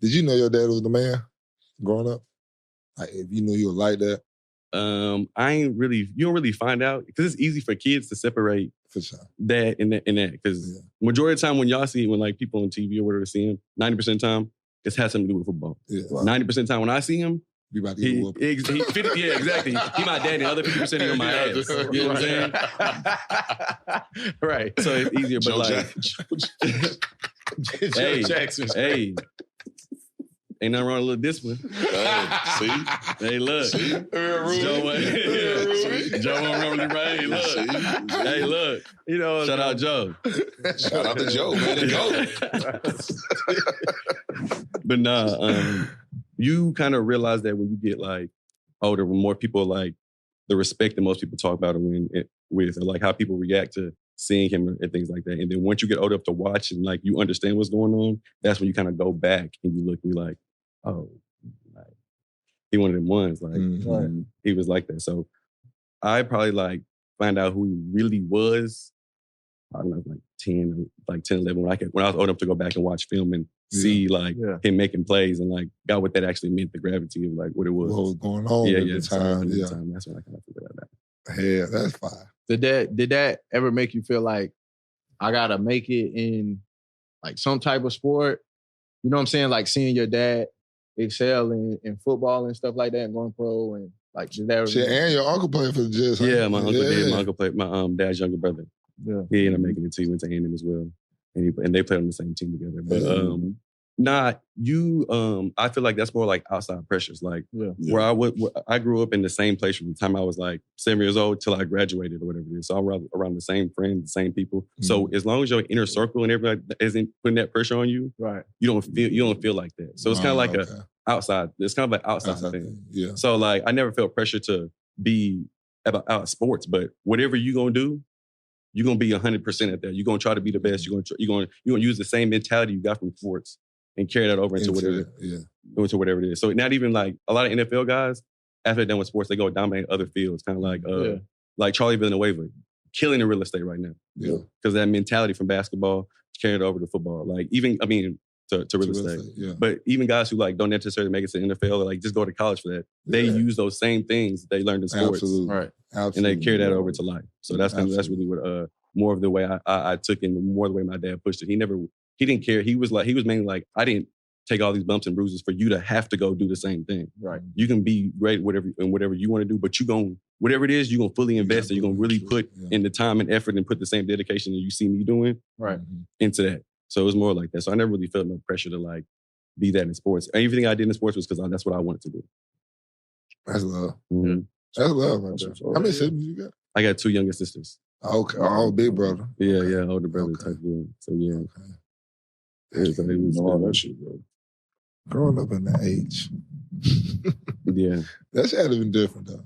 Did you know your dad was the man growing up? Like, if you knew you were like that? You don't really find out because it's easy for kids to separate for sure that and that. Because majority of the time when y'all see, when like people on TV or whatever see him, 90% of the time, it has something to do with football. Yeah. Wow. 90% of the time when I see him, you about to get a whooping. Yeah, exactly. He my daddy. Other 50% he on my ass. You know what I'm saying? Right. So it's easier, but Joe Jackson. Hey. Ain't nothing wrong with a little discipline. See? Hey, look. See? Joe won't remember right. Hey, look. Hey, look. You know, shout out Joe. Shout out to Joe, man. The GOAT. But nah, you kind of realize that when you get like older, when more people like the respect that most people talk about him with, like how people react to seeing him and things like that. And then once you get old enough to watch and like you understand what's going on, that's when you kind of go back and you look and you're like, oh, like, he one of them ones. Like he was like that. So I probably like find out who he really was. I don't know, like 10, 11, when I was old enough to go back and watch film and see him making plays and like got what that actually meant, the gravity of like what it was. What was going on at the time. The time. That's when I kind of figured that out. Yeah, that's fine. Did that ever make you feel like I gotta make it in like some type of sport? You know what I'm saying? Like seeing your dad excel in football and stuff like that and going pro and like did that ever and your uncle played for the Jets. Yeah, my uncle did. My uncle played my dad's younger brother. Yeah. He ended up making it too. He went to A&M as well. And they played on the same team together. But I feel like that's more like outside pressures. Like where I grew up in the same place from the time I was like 7 years old till I graduated or whatever it is. So I'm around the same friends, the same people. Mm-hmm. So as long as your inner circle and everybody isn't putting that pressure on you, right? You don't feel like that. So it's kind of like it's kind of like outside thing. Yeah. So like I never felt pressure to be out sports, but whatever you gonna do, you're gonna be 100% at that. You're gonna try to be the best. You're gonna use the same mentality you got from sports and carry that over into whatever it is. So not even like a lot of NFL guys, after they're done with sports, they go dominate other fields. Kind of like Charlie Villanueva, killing in real estate right now. Yeah. Because that mentality from basketball carried over to football. Like even, to real estate. Yeah. But even guys who like don't necessarily make it to the NFL or like just go to college for that, they use those same things they learned in sports. Absolutely. Right. Absolutely. And they carry that over to life. So that's really what more of the way I took it, and more the way my dad pushed it. He didn't care. He was mainly like, I didn't take all these bumps and bruises for you to have to go do the same thing. Right. You can be great whatever you want to do, but whatever it is, you're going to fully invest and you're going to really put in the time and effort and put the same dedication that you see me doing into that. So it was more like that. So I never really felt no pressure to like be that in sports. Everything I did in sports was because that's what I wanted to do. That's love. Mm-hmm. That's love right there. How many siblings you got? I got 2 younger sisters. Okay. Oh, big brother. Yeah, older brother type deal. So yeah. Okay. It was all that shit, bro. Growing up in the age. Yeah. That should have been different though.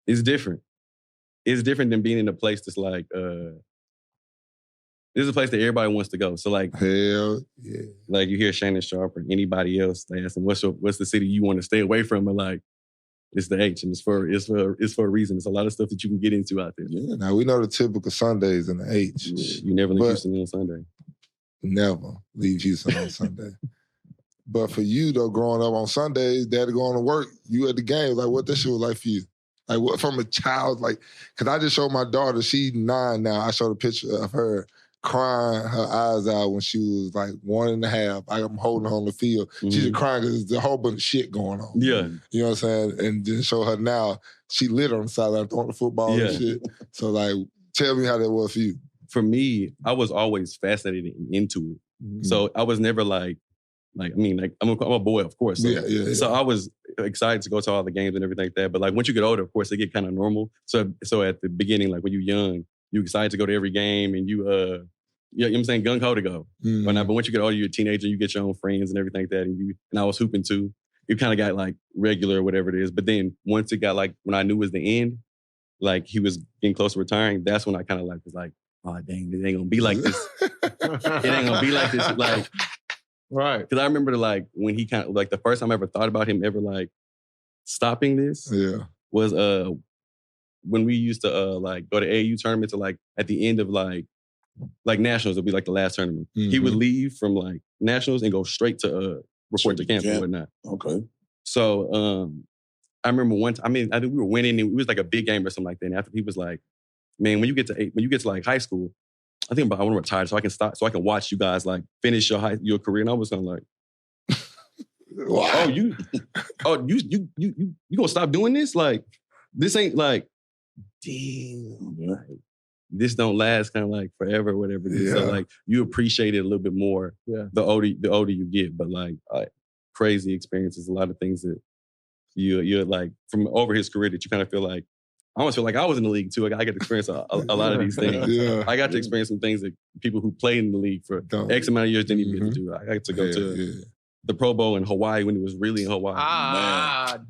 It's different. It's different than being in a place that's like, this is a place that everybody wants to go. So like, hell yeah. Like you hear Shannon Sharp or anybody else, they ask them, what's the city you want to stay away from? And like, it's the H, and it's for a reason. It's a lot of stuff that you can get into out there. Yeah, now we know the typical Sundays in the H. You never leave Houston on Sunday. Never leave Houston on Sunday. But for you though, growing up on Sundays, daddy going to work, you at the game, like what that shit was like for you? Like what from a child, like, cause I just showed my daughter, she's 9 now. I showed a picture of her crying her eyes out when she was like 1.5. I'm holding her on the field. Mm-hmm. She's just crying because there's a whole bunch of shit going on. Yeah. You know what I'm saying? And then show her now, she lit on the sideline throwing the football and shit. So like, tell me how that was for you. For me, I was always fascinated and into it. Mm-hmm. So I was never like I'm a boy, of course. So, so I was excited to go to all the games and everything like that. But like once you get older, of course, they get kind of normal. So at the beginning, like when you're young, you're excited to go to every game and you know what I'm saying, gung ho to go. Mm-hmm. But once you get older, you're a teenager, you get your own friends and everything like that. And I was hooping too. You kind of got like regular or whatever it is. But then once it got like, when I knew it was the end, like he was getting close to retiring, that's when I kind of like was like, oh dang, it ain't gonna be like this. It ain't gonna be like this. Like, right. Because I remember like when he kind of like the first time I ever thought about him ever like stopping this was when we used to like go to AAU tournaments or like at the end of like nationals, it'd be like the last tournament. Mm-hmm. He would leave from like nationals and go straight to report to camp and whatnot. Okay. So I remember one time, I think we were winning. It was like a big game or something like that. And after he was like, man, when you get to like high school, I think about I want to retire so I can stop, so I can watch you guys like finish your career. And I was kind of like, wow. you gonna stop doing this? Like, this ain't like, damn, like, this don't last kind of like forever or whatever it is. So like, you appreciate it a little bit more the older you get. But like, crazy experiences, a lot of things that you're like from over his career that you kind of feel like, I almost feel like I was in the league too. I got to experience a lot of these things. Yeah. I got to experience some things that people who played in the league for X amount of years didn't even get to do. I got to go to the Pro Bowl in Hawaii when it was really in Hawaii.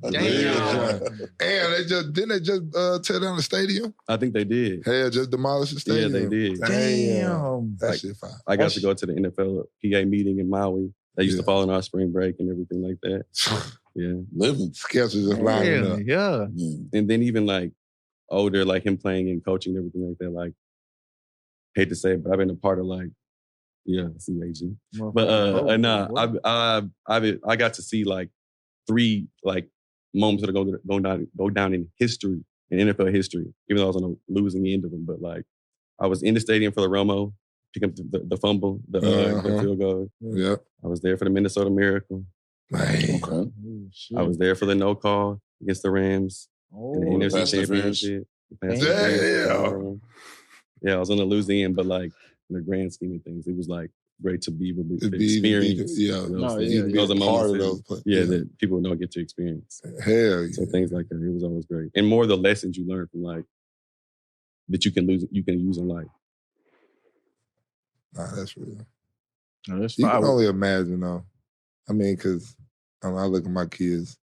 Damn. And didn't they just tear down the stadium? I think they did. Hell, just demolished the stadium. Yeah, they did. Damn. That shit fine. I got to go to the NFL PA meeting in Maui. They used to fall in our spring break and everything like that. Yeah. Living. Sketches just lining up. Yeah. And then even like older, like him playing and coaching and everything like that, like, hate to say it, but I've been a part of like, CAG. But I got to see like 3 like moments that are go down in history, in NFL history, even though I was on the losing end of them. But like, I was in the stadium for the Romo, pick up the fumble, the field goal. Yeah. I was there for the Minnesota Miracle. Man. Okay. I was there for the no call against the Rams in the NFC Championship. Damn. Yeah, I was on the losing end, but like in the grand scheme of things, it was like great to be able to experience. Those are moments that people don't get to experience. Hell yeah. So things like that, it was always great. And more of the lessons you learn from like that you can use in life. Nah, that's real. No, that's you can only imagine though. I mean, because I look at my kids,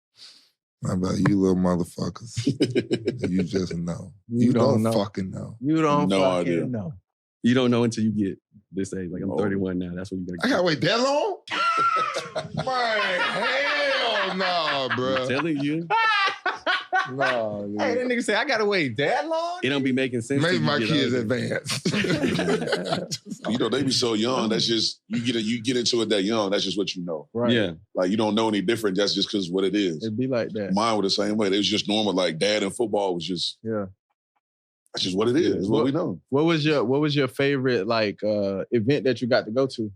I'm like, you little motherfuckers. You just know. You don't fucking know. You don't fucking know. You don't know until you get this age. Like, I'm 31 now. That's what you got. I gotta wait that long? Man, hell no, bro. I'm telling you. No, dude. Hey, that nigga say I gotta wait that long? It don't be making sense. Maybe my kids advanced. You know, they be so young. That's just you get into it that young. That's just what you know. Right. Yeah. Like you don't know any different. That's just because what it is. It'd be like that. Mine were the same way. It was just normal. Like dad and football was just that's just what it is. It's what we know. What was your favorite like event that you got to go to?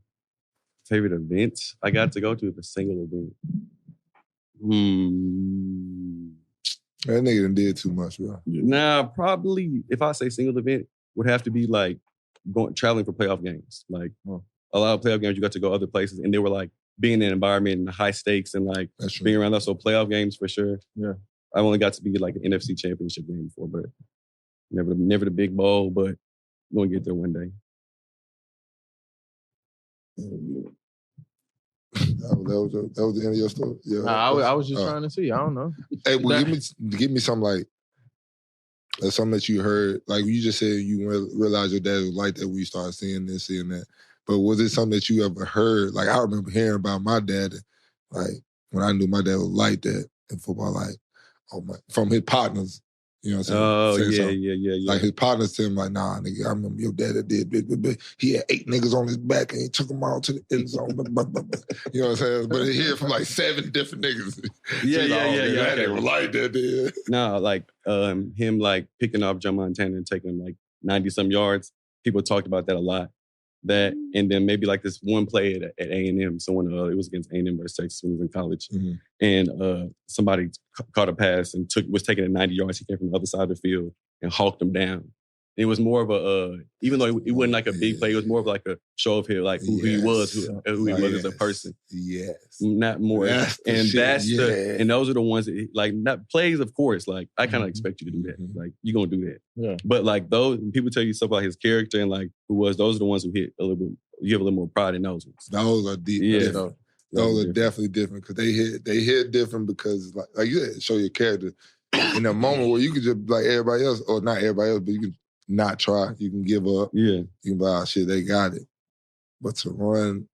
Favorite event I got to go to is a single event. That nigga done did too much, bro. Nah, probably if I say single event, would have to be like traveling for playoff games. Like a lot of playoff games, you got to go other places, and they were like being in an environment and high stakes and like being around us. So playoff games for sure. Yeah, I only got to be like an NFC Championship game before, but never the big bowl. But we're gonna get there one day. That was the end of your story. Yeah, I was just trying to see. I don't know. Hey, well, give me something like something that you heard. Like you just said, you realized your dad was like that when you started seeing this, seeing that. But was it something that you ever heard? Like I remember hearing about my dad. Like when I knew my dad was like that in football, like from his partners. You know what I'm saying? Yeah. Like his partners tell him, like, nah, nigga, I remember your dad that did. He had 8 niggas on his back and he took them all to the end zone. You know what I'm saying? But he hear from like 7 different niggas. Yeah. They were like that, dude. No, like him like picking off Jon Maine and taking him like 90-some yards. People talked about that a lot. That and then maybe like this one play at A&M. Someone it was against A&M versus Texas when he was in college, and somebody caught a pass and was taking it 90 yards. He came from the other side of the field and hawked him down. It was more of a even though it wasn't like a big play, it was more of like a show of him, like who he was, who he was as a person. Yes, not more. And those are the ones that like not plays, of course. Like I kind of expect you to do that. Like you gonna do that. Yeah. But like those when people tell you stuff about his character and like who was, those are the ones who hit a little bit. You have a little more pride in those ones. Those are deep. Yeah. Those are definitely different because they hit different because like you said, show your character in a moment where you could just like everybody else or not everybody else, but you can not try. You can give up. Yeah. You can be like, oh, shit, they got it. But to run,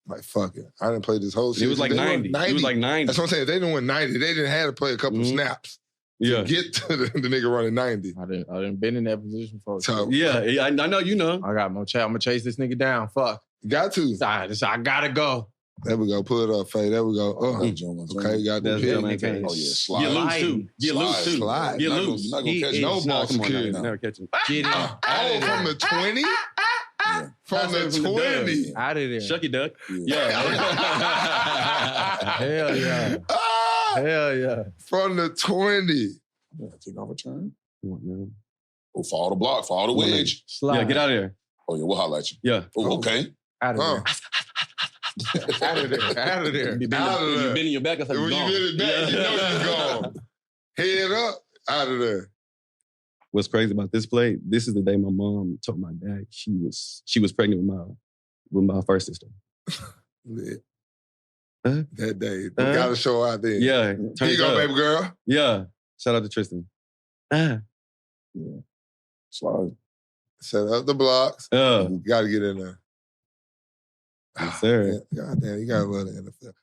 like, fuck it. I didn't play this whole season. It was like 90. It was like 90. That's what I'm saying. If they didn't win 90, they didn't have to play a couple snaps to get to the nigga running 90. I didn't been in that position for so, I know you know. I got more chat. I'm going to chase this nigga down. Fuck. Got to. I gotta go. There we go. Pull it up, Faye. There we go. Okay, you got the That's pick. Jon Maine. Oh, yeah, slide. Get loose, too. Get loose, too. Slide. Get You're loose. not going to catch No no ball Come on now. security. Never catch him. Get him. Oh, from the 20? Yeah. From the 20. Out of there. Shucky duck. Yeah. Hell yeah. Ah! Hell yeah. From the 20. Yeah, take off a turn. Come on, man. Oh, follow the block, follow the wedge. Slide. Yeah, get out of there. Oh, yeah, we'll holler at you. Yeah. Oh, okay. Out of Huh. there. Out of there. Out of there. You Out of there. bending your back, that's like When you gone. get it back, you know you're gone. Head up, out of there. What's crazy about this play? This is the day my mom told my dad she was pregnant with my first sister. Lit. Huh? That day. You gotta show out there. Yeah. Here you go, baby girl. Yeah. Shout out to Tristan. Yeah. Slide. Set up the blocks. Yeah. You gotta get in there. Yes, sir. God damn, you gotta love the NFL.